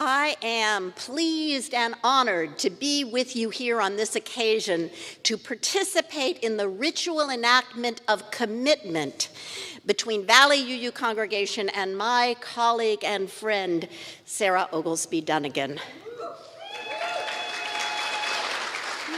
I am pleased and honored to be with you here on this occasion to participate in the ritual enactment of commitment between Valley UU Congregation and my colleague and friend, Sarah Oglesby Dunnigan.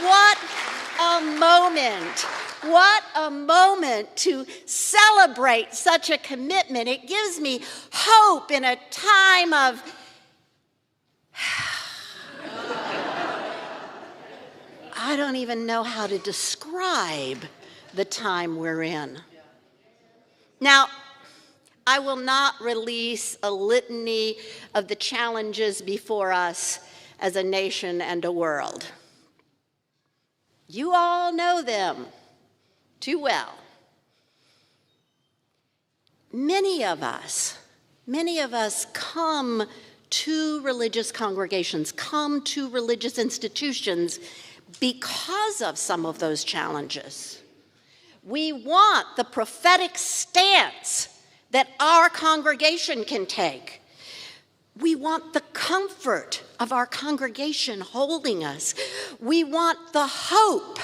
What a moment! What a moment to celebrate such a commitment. It gives me hope in a time of I don't even know how to describe the time we're in. Now, I will not release a litany of the challenges before us as a nation and a world. You all know them too well. Many of us come to religious congregations, come to religious institutions because of some of those challenges. We want the prophetic stance that our congregation can take. We want the comfort of our congregation holding us. We want the hope.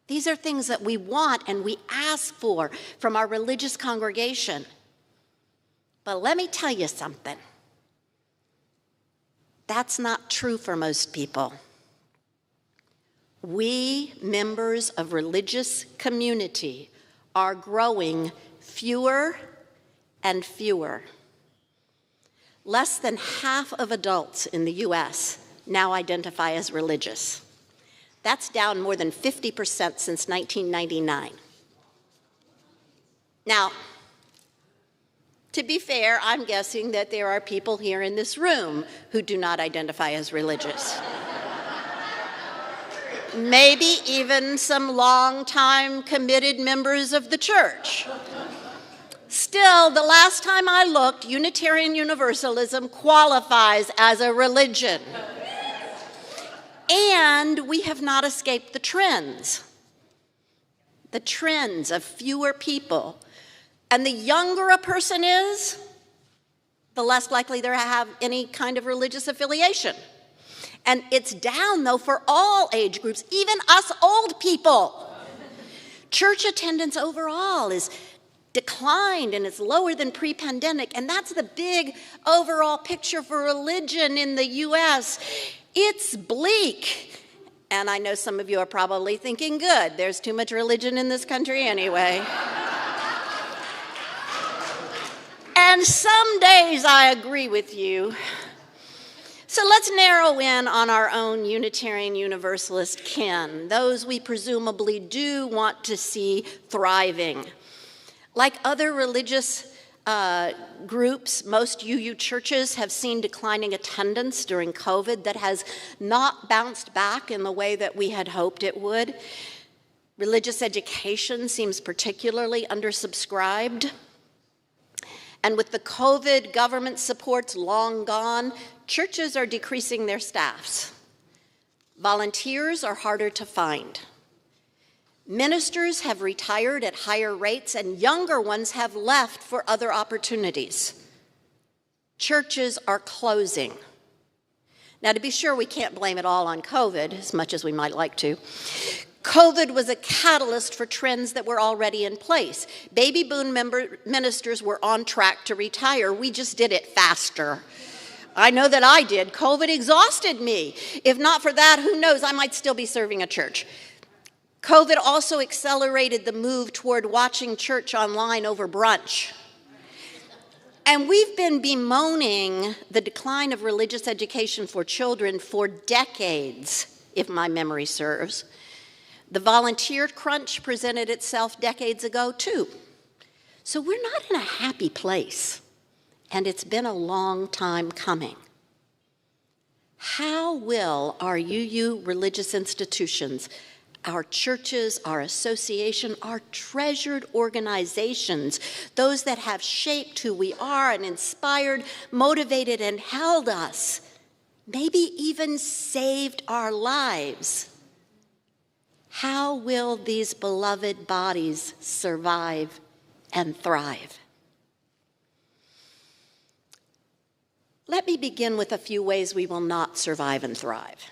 These are things that we want and we ask for from our religious congregation. But let me tell you something. That's not true for most people. We, members of religious community, are growing fewer and fewer. Less than half of adults in the U.S. now identify as religious. That's down more than 50% since 1999. Now, to be fair, I'm guessing that there are people here in this room who do not identify as religious. Maybe even some long-time committed members of the church. Still, the last time I looked, Unitarian Universalism qualifies as a religion. And we have not escaped the trends of fewer people. And the younger a person is, the less likely they're to have any kind of religious affiliation. And it's down, though, for all age groups, even us old people. Church attendance overall is declined and it's lower than pre-pandemic, and that's the big overall picture for religion in the U.S. It's bleak. And I know some of you are probably thinking, good, there's too much religion in this country anyway. And some days I agree with you. So let's narrow in on our own Unitarian Universalist kin, those we presumably do want to see thriving. Like other religious groups, most UU churches have seen declining attendance during COVID that has not bounced back in the way that we had hoped it would. Religious education seems particularly undersubscribed. And with the COVID government supports long gone, churches are decreasing their staffs. Volunteers are harder to find. Ministers have retired at higher rates, and younger ones have left for other opportunities. Churches are closing. Now, to be sure, we can't blame it all on COVID, as much as we might like to. COVID was a catalyst for trends that were already in place. Baby boom ministers were on track to retire. We just did it faster. I know that I did. COVID exhausted me. If not for that, who knows, I might still be serving a church. COVID also accelerated the move toward watching church online over brunch. And we've been bemoaning the decline of religious education for children for decades, if my memory serves. The volunteer crunch presented itself decades ago, too. So we're not in a happy place, and it's been a long time coming. How will our UU religious institutions, our churches, our association, our treasured organizations, those that have shaped who we are and inspired, motivated, and held us, maybe even saved our lives, how will these beloved bodies survive and thrive? Let me begin with a few ways we will not survive and thrive.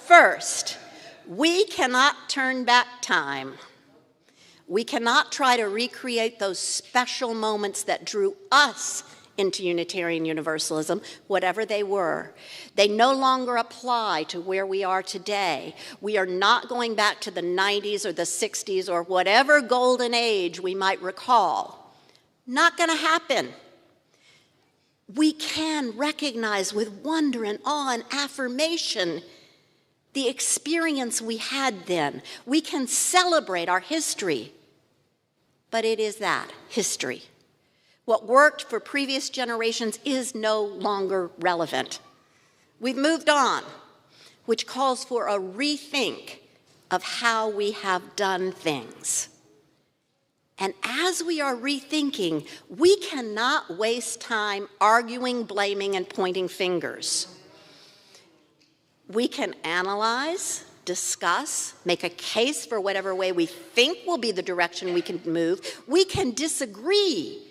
First, we cannot turn back time. We cannot try to recreate those special moments that drew us into Unitarian Universalism, whatever they were. They no longer apply to where we are today. We are not going back to the 90s or the 60s or whatever golden age we might recall. Not going to happen. We can recognize with wonder and awe and affirmation the experience we had then. We can celebrate our history, but it is that, history. What worked for previous generations is no longer relevant. We've moved on, which calls for a rethink of how we have done things. And as we are rethinking, we cannot waste time arguing, blaming, and pointing fingers. We can analyze, discuss, make a case for whatever way we think will be the direction we can move. We can disagree.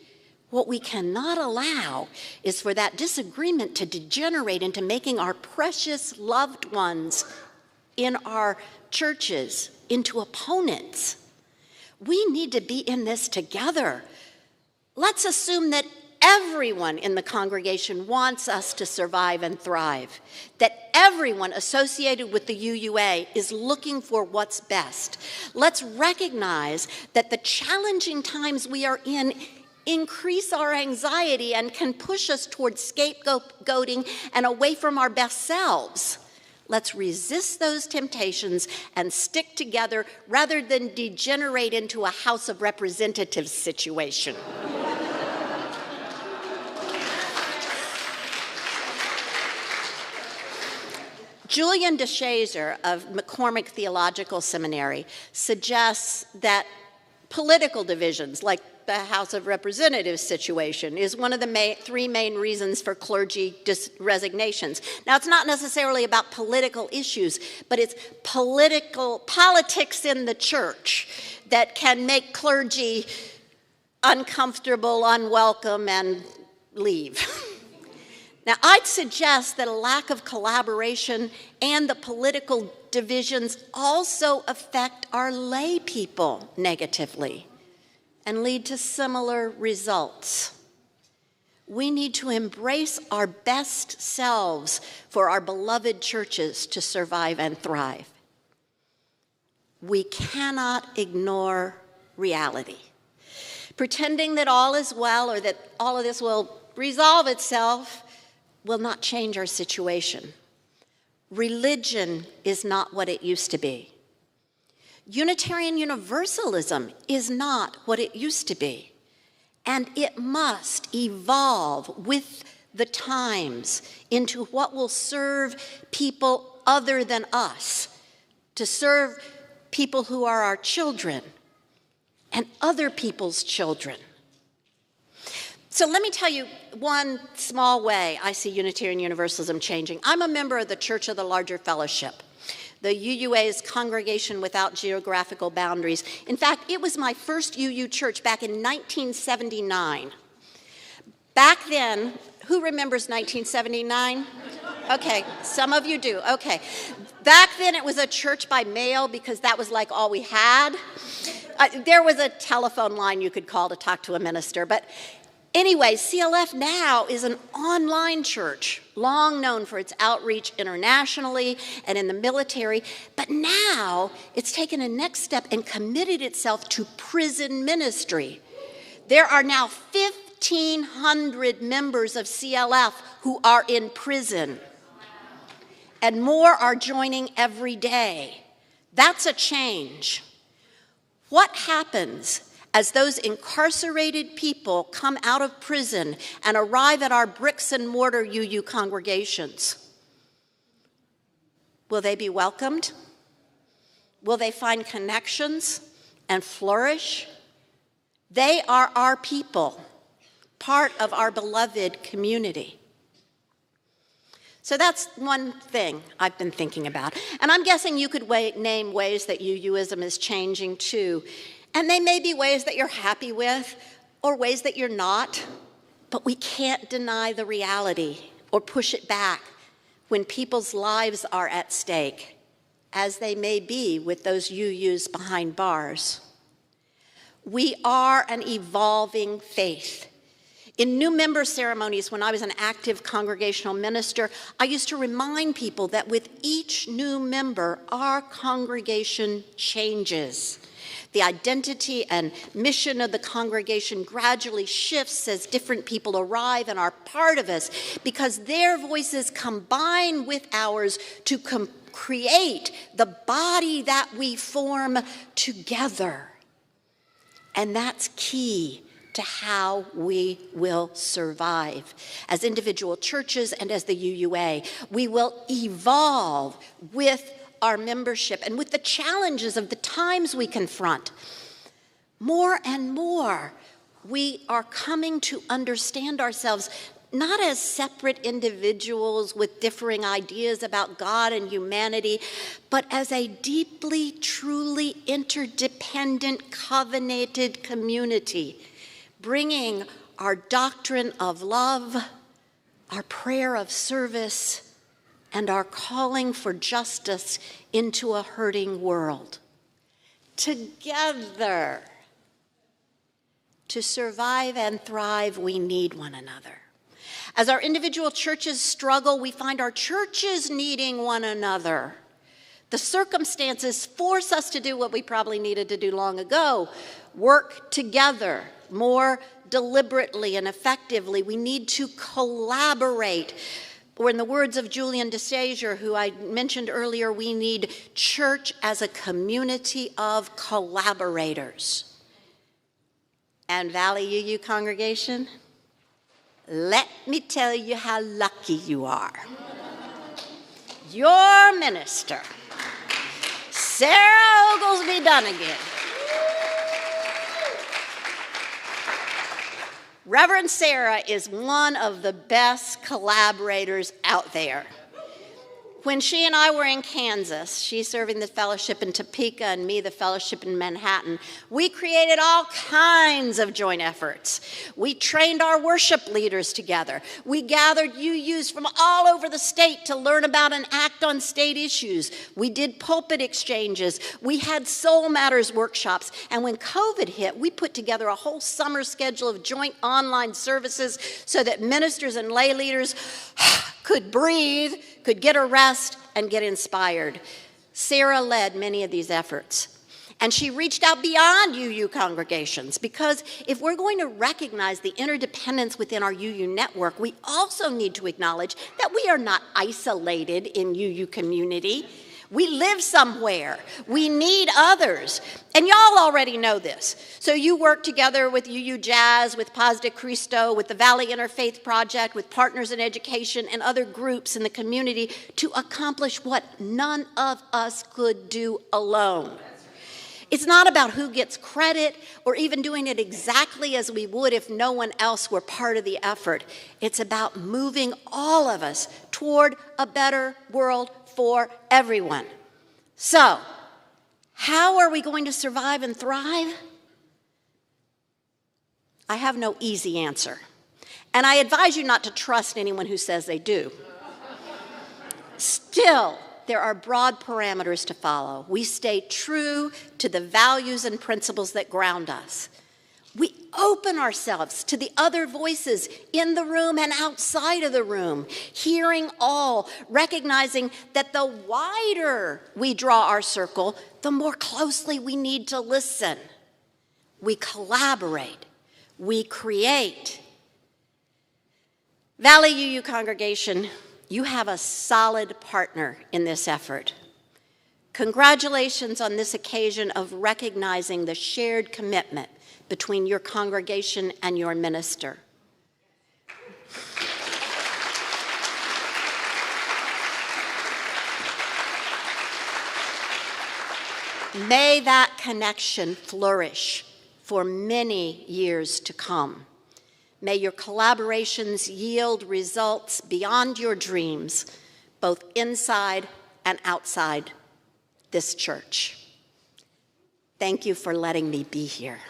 What we cannot allow is for that disagreement to degenerate into making our precious loved ones in our churches into opponents. We need to be in this together. Let's assume that everyone in the congregation wants us to survive and thrive, that everyone associated with the UUA is looking for what's best. Let's recognize that the challenging times we are in increase our anxiety and can push us towards scapegoating and away from our best selves. Let's resist those temptations and stick together rather than degenerate into a House of Representatives situation. Julian DeShazer of McCormick Theological Seminary suggests that political divisions, like the House of Representatives situation, is one of the three main reasons for clergy resignations. Now, it's not necessarily about political issues, but it's politics in the church that can make clergy uncomfortable, unwelcome, and leave. Now, I'd suggest that a lack of collaboration and the political divisions also affect our lay people negatively and lead to similar results. We need to embrace our best selves for our beloved churches to survive and thrive. We cannot ignore reality. Pretending that all is well or that all of this will resolve itself will not change our situation. Religion is not what it used to be. Unitarian Universalism is not what it used to be, and it must evolve with the times into what will serve people other than us, to serve people who are our children and other people's children. So let me tell you one small way I see Unitarian Universalism changing. I'm a member of the Church of the Larger Fellowship, the UUA's Congregation Without Geographical Boundaries. In fact, it was my first UU church back in 1979. Back then, who remembers 1979? Okay, some of you do, okay. Back then it was a church by mail because that was like all we had. There was a telephone line you could call to talk to a minister, but anyway, CLF now is an online church, long known for its outreach internationally and in the military, but now it's taken a next step and committed itself to prison ministry. There are now 1,500 members of CLF who are in prison, and more are joining every day. That's a change. What happens as those incarcerated people come out of prison and arrive at our bricks and mortar UU congregations? Will they be welcomed? Will they find connections and flourish? They are our people, part of our beloved community. So that's one thing I've been thinking about. And I'm guessing you could name ways that UUism is changing too. And they may be ways that you're happy with, or ways that you're not, but we can't deny the reality or push it back when people's lives are at stake, as they may be with those UUs behind bars. We are an evolving faith. In new member ceremonies, when I was an active congregational minister, I used to remind people that with each new member, our congregation changes. The identity and mission of the congregation gradually shifts as different people arrive and are part of us, because their voices combine with ours to create the body that we form together. And that's key to how we will survive. As individual churches and as the UUA, we will evolve with our membership and with the challenges of the times we confront. More and more, we are coming to understand ourselves not as separate individuals with differing ideas about God and humanity, but as a deeply, truly interdependent, covenanted community, bringing our doctrine of love, our prayer of service, and our calling for justice into a hurting world. Together, to survive and thrive, we need one another. As our individual churches struggle, we find our churches needing one another. The circumstances force us to do what we probably needed to do long ago: work together more deliberately and effectively. We need to collaborate. Or in the words of Julian DeSager, who I mentioned earlier, we need church as a community of collaborators. And Valley UU congregation, let me tell you how lucky you are. Your minister, Sarah Oglesby Dunnigan, Reverend Sarah is one of the best collaborators out there. When she and I were in Kansas, she serving the fellowship in Topeka and me the fellowship in Manhattan, we created all kinds of joint efforts. We trained our worship leaders together. We gathered UUs from all over the state to learn about and act on state issues. We did pulpit exchanges. We had Soul Matters workshops. And when COVID hit, we put together a whole summer schedule of joint online services so that ministers and lay leaders could breathe, could get a rest, and get inspired. Sarah led many of these efforts. And she reached out beyond UU congregations, because if we're going to recognize the interdependence within our UU network, we also need to acknowledge that we are not isolated in UU community. We live somewhere. We need others. And y'all already know this. So you work together with UU Jazz, with Paz de Cristo, with the Valley Interfaith Project, with Partners in Education, and other groups in the community to accomplish what none of us could do alone. It's not about who gets credit or even doing it exactly as we would if no one else were part of the effort. It's about moving all of us toward a better world for everyone. So, how are we going to survive and thrive? I have no easy answer. And I advise you not to trust anyone who says they do. Still, there are broad parameters to follow. We stay true to the values and principles that ground us. We open ourselves to the other voices in the room and outside of the room, hearing all, recognizing that the wider we draw our circle, the more closely we need to listen. We collaborate. We create. Valley UU congregation, you have a solid partner in this effort. Congratulations on this occasion of recognizing the shared commitment between your congregation and your minister. May that connection flourish for many years to come. May your collaborations yield results beyond your dreams, both inside and outside this church. Thank you for letting me be here.